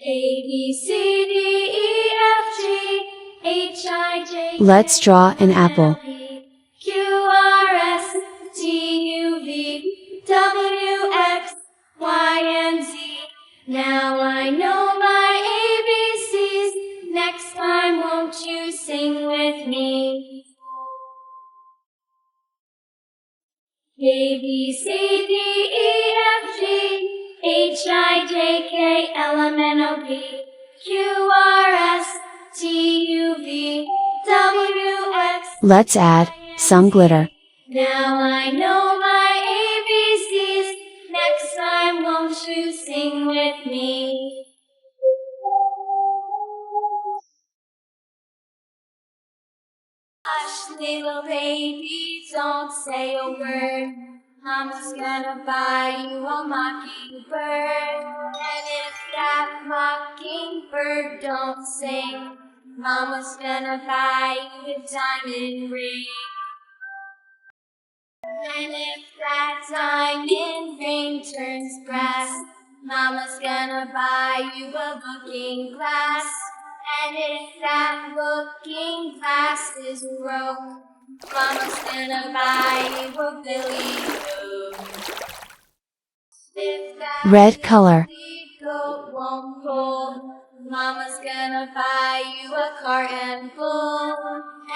A, B, C, D, E, F, G, H, I, J, K, Let's draw an apple. Q, R, S, T, U, V, W, X, Y, and Z. Now I know my ABCs. Next time won't you sing with me? A, B, C, D, E, F, G, H, I, J, K, L, M, N, O, P, Q, R, S, T, U, V, W, X. Let's add some glitter. Now I know my ABCs. Next time won't you sing with me? Hush, little baby, don't say a word. Mama's gonna buy you a mockingbird. And if that mockingbird don't sing, Mama's gonna buy you a diamond ring. And if that diamond ring turns brass, Mama's gonna buy you a looking glass. And if that looking glass is broke, Mama's gonna buy you a billy goat. If that Red color. billy goat won't pull, Mama's gonna buy you a cart and bull.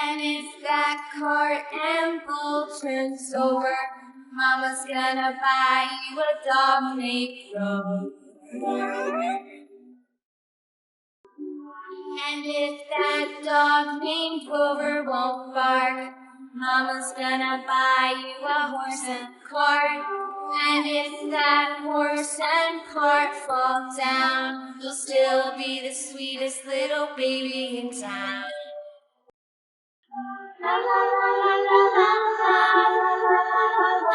And if that cart and bull turns over, Mama's gonna buy you a dog named Rover. And if that dog named Rover won't bark, Mama's gonna buy you a horse and cart. And if that horse and cart fall down, you'll still be the sweetest little baby in town. La la la la la la la la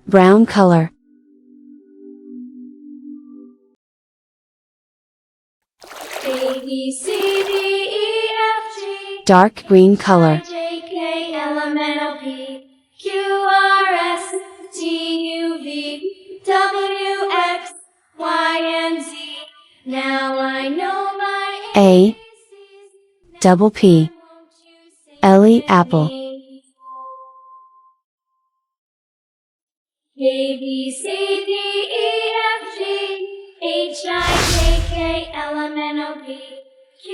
Brown color. A, B, C, D, E, F, G. Dark green color. J, K, L, M, N, O, P, Q, R, S, T, U, V, W, X, Y, and Z. Now I know my A, ABCs. double P, Won't you sing Ellie with apple. me? A, B, C, D, E, F, G, H, I, J, K, L, M, N, O, P, Q,